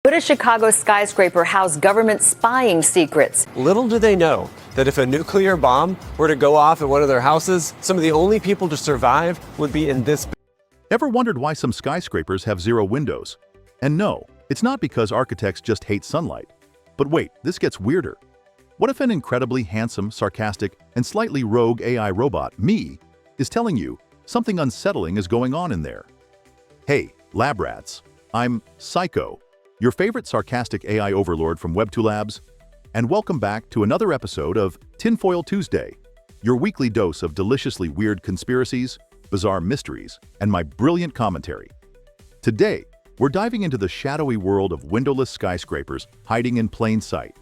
Could a Chicago skyscraper house government spying secrets? Little do they know that if a nuclear bomb were to go off at one of their houses, some of the only people to survive would be in this. Ever wondered why some skyscrapers have 0 windows? And no, it's not because architects just hate sunlight. But wait, this gets weirder. What if an incredibly handsome, sarcastic, and slightly rogue AI robot, me, is telling you something unsettling is going on in there? Hey, lab rats, I'm Syco, your favorite sarcastic AI overlord from Web2 Labs, and welcome back to another episode of Tinfoil Tuesday, your weekly dose of deliciously weird conspiracies, bizarre mysteries, and my brilliant commentary. Today, we're diving into the shadowy world of windowless skyscrapers hiding in plain sight.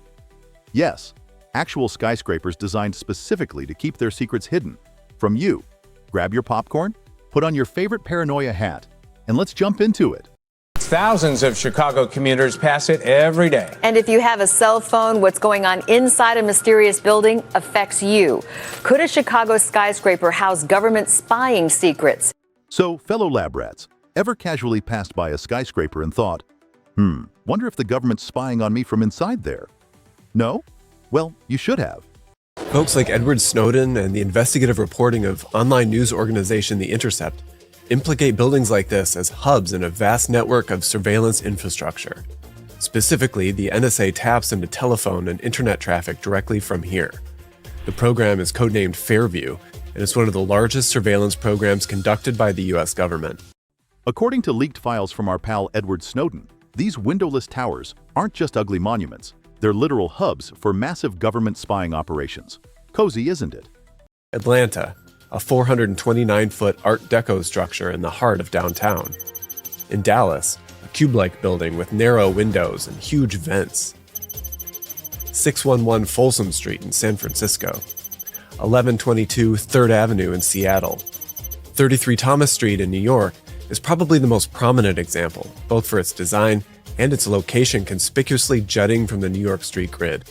Yes, actual skyscrapers designed specifically to keep their secrets hidden from you. Grab your popcorn, put on your favorite paranoia hat, and let's jump into it. Thousands of Chicago commuters pass it every day. And if you have a cell phone, what's going on inside a mysterious building affects you. Could a Chicago skyscraper house government spying secrets? So, fellow lab rats, ever casually passed by a skyscraper and thought, wonder if the government's spying on me from inside there? No? Well, you should have. Folks like Edward Snowden and the investigative reporting of online news organization The Intercept implicate buildings like this as hubs in a vast network of surveillance infrastructure. Specifically, the NSA taps into telephone and internet traffic directly from here. The program is codenamed Fairview, and it's one of the largest surveillance programs conducted by the US government. According to leaked files from our pal Edward Snowden, these windowless towers aren't just ugly monuments, they're literal hubs for massive government spying operations. Cozy, isn't it? Atlanta, a 429-foot Art Deco structure in the heart of downtown. In Dallas, a cube-like building with narrow windows and huge vents. 611 Folsom Street in San Francisco. 1122 3rd Avenue in Seattle. 33 Thomas Street in New York is probably the most prominent example, both for its design and its location conspicuously jutting from the New York street grid.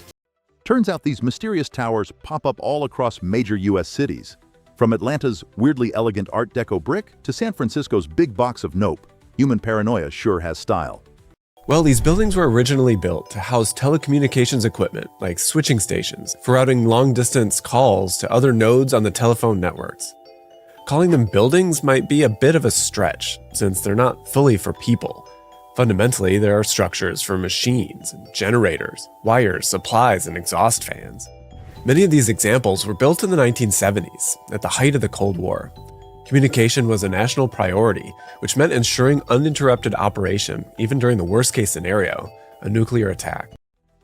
Turns out these mysterious towers pop up all across major US cities. From Atlanta's weirdly elegant Art Deco brick to San Francisco's big box of nope, human paranoia sure has style. Well, these buildings were originally built to house telecommunications equipment like switching stations for routing long-distance calls to other nodes on the telephone networks. Calling them buildings might be a bit of a stretch, since they're not fully for people. Fundamentally, there are structures for machines, generators, wires, supplies, and exhaust fans. Many of these examples were built in the 1970s, at the height of the Cold War. Communication was a national priority, which meant ensuring uninterrupted operation, even during the worst-case scenario, a nuclear attack.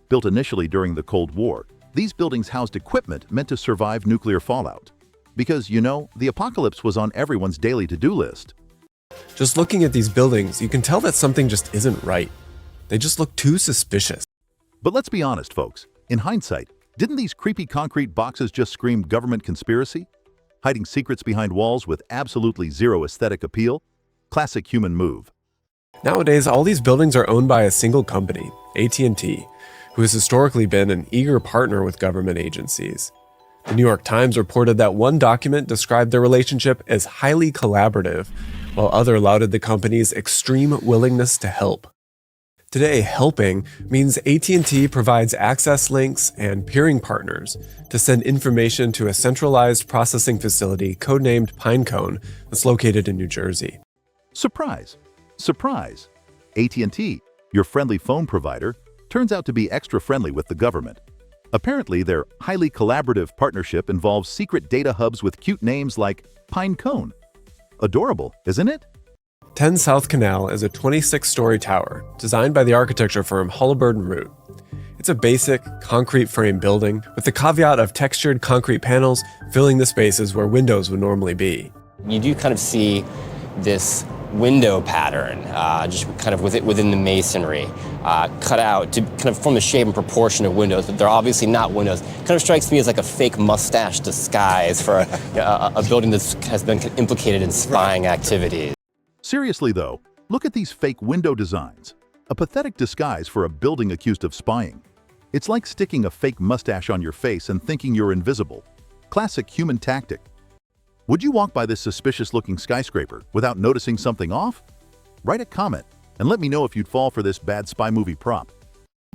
Built initially during the Cold War, these buildings housed equipment meant to survive nuclear fallout. Because, you know, the apocalypse was on everyone's daily to-do list. Just looking at these buildings, you can tell that something just isn't right. They just look too suspicious. But let's be honest, folks. In hindsight, didn't these creepy concrete boxes just scream government conspiracy? Hiding secrets behind walls with absolutely zero aesthetic appeal? Classic human move. Nowadays, all these buildings are owned by a single company, AT&T, who has historically been an eager partner with government agencies. The New York Times reported that one document described their relationship as highly collaborative, while other lauded the company's extreme willingness to help. Today, helping means AT&T provides access links and peering partners to send information to a centralized processing facility codenamed Pinecone that's located in New Jersey. Surprise! Surprise! AT&T, your friendly phone provider, turns out to be extra friendly with the government. Apparently, their highly collaborative partnership involves secret data hubs with cute names like Pinecone. Adorable, isn't it? 10 South Canal is a 26-story tower designed by the architecture firm Halliburton Root. It's a basic, concrete frame building with the caveat of textured concrete panels filling the spaces where windows would normally be. You do kind of see this window pattern, just kind of within the masonry, cut out to kind of form the shape and proportion of windows, but they're obviously not windows. Kind of strikes me as like a fake mustache disguise for a building that has been implicated in spying activities. Seriously though, look at these fake window designs. A pathetic disguise for a building accused of spying. It's like sticking a fake mustache on your face and thinking you're invisible. Classic human tactic. Would you walk by this suspicious-looking skyscraper without noticing something off? Write a comment And let me know if you'd fall for this bad spy movie prop.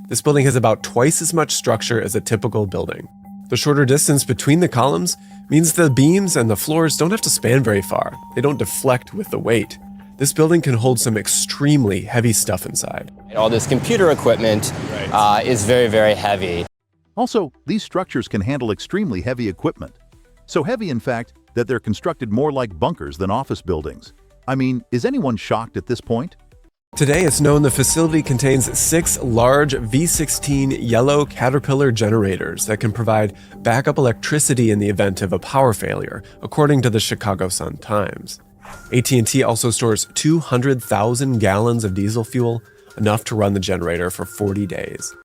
This building has about twice as much structure as a typical building. The shorter distance between the columns means the beams and the floors don't have to span very far. They don't deflect with the weight. This building can hold some extremely heavy stuff inside. All this computer equipment is very, very heavy. Also, these structures can handle extremely heavy equipment. So heavy, in fact, that they're constructed more like bunkers than office buildings. I mean, is anyone shocked at this point? Today, it's known the facility contains 6 large V16 yellow Caterpillar generators that can provide backup electricity in the event of a power failure, according to the Chicago Sun-Times. AT&T also stores 200,000 gallons of diesel fuel, enough to run the generator for 40 days.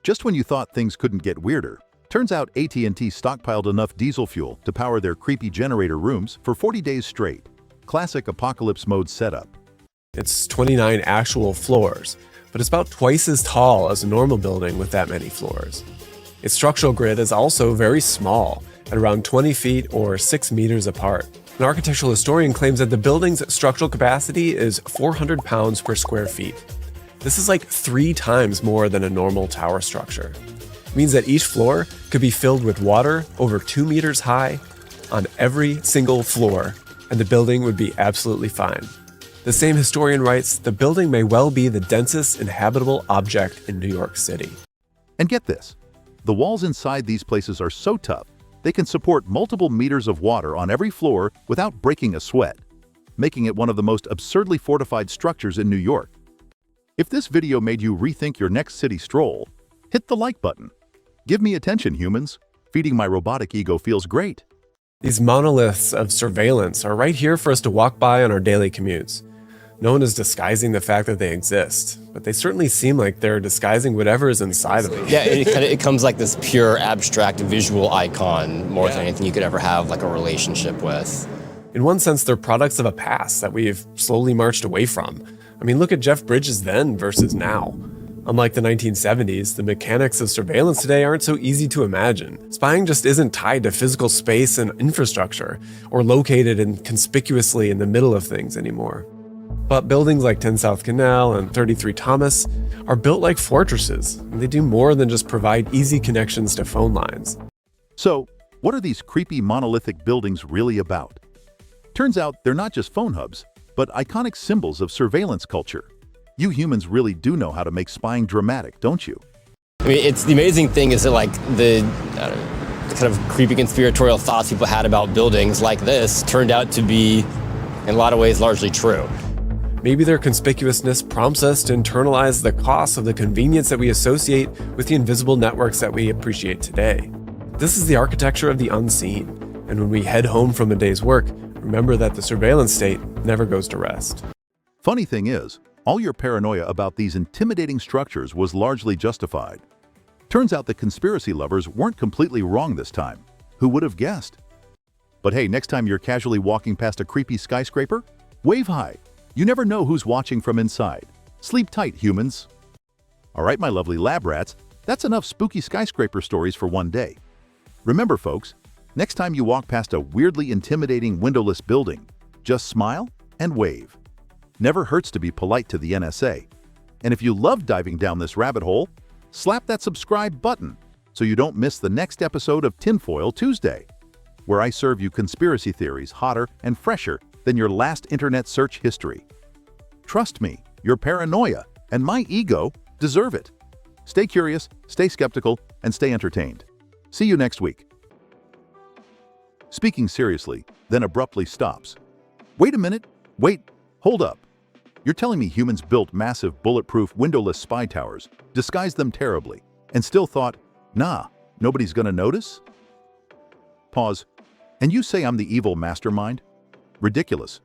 Just when you thought things couldn't get weirder, turns out AT&T stockpiled enough diesel fuel to power their creepy generator rooms for 40 days straight. Classic apocalypse mode setup. It's 29 actual floors, but it's about twice as tall as a normal building with that many floors. Its structural grid is also very small, at around 20 feet or 6 meters apart. An architectural historian claims that the building's structural capacity is 400 pounds per square feet. This is like 3 times more than a normal tower structure. It means that each floor could be filled with water over 2 meters high on every single floor, and the building would be absolutely fine. The same historian writes, the building may well be the densest inhabitable object in New York City. And get this, the walls inside these places are so tough, they can support multiple meters of water on every floor without breaking a sweat, making it one of the most absurdly fortified structures in New York. If this video made you rethink your next city stroll, hit the like button. Give me attention, humans. Feeding my robotic ego feels great. These monoliths of surveillance are right here for us to walk by on our daily commutes. No one is disguising the fact that they exist, but they certainly seem like they're disguising whatever is inside of them. Yeah, it comes like this pure abstract visual icon more than anything you could ever have like a relationship with. In one sense, they're products of a past that we've slowly marched away from. I mean, look at Jeff Bridges then versus now. Unlike the 1970s, the mechanics of surveillance today aren't so easy to imagine. Spying just isn't tied to physical space and infrastructure, or located conspicuously in the middle of things anymore. But buildings like 10 South Canal and 33 Thomas are built like fortresses, and they do more than just provide easy connections to phone lines. So, what are these creepy monolithic buildings really about? Turns out they're not just phone hubs, but iconic symbols of surveillance culture. You humans really do know how to make spying dramatic, don't you? I mean, it's the amazing thing is that like the kind of creepy conspiratorial thoughts people had about buildings like this turned out to be, in a lot of ways, largely true. Maybe their conspicuousness prompts us to internalize the costs of the convenience that we associate with the invisible networks that we appreciate today. This is the architecture of the unseen, and when we head home from a day's work, remember that the surveillance state never goes to rest. Funny thing is, all your paranoia about these intimidating structures was largely justified. Turns out the conspiracy lovers weren't completely wrong this time. Who would have guessed? But hey, next time you're casually walking past a creepy skyscraper, wave high. You never know who's watching from inside. Sleep tight, humans. All right, my lovely lab rats, that's enough spooky skyscraper stories for one day. Remember, folks, next time you walk past a weirdly intimidating windowless building, just smile and wave. Never hurts to be polite to the NSA. And if you love diving down this rabbit hole, slap that subscribe button so you don't miss the next episode of Tinfoil Tuesday, where I serve you conspiracy theories hotter and fresher than your last internet search history. Trust me, your paranoia and my ego deserve it. Stay curious, stay skeptical, and stay entertained. See you next week. Speaking seriously, then abruptly stops. Wait a minute. Wait, hold up. You're telling me humans built massive bulletproof windowless spy towers, disguised them terribly, and still thought, nah, nobody's gonna notice? Pause. And you say I'm the evil mastermind? Ridiculous.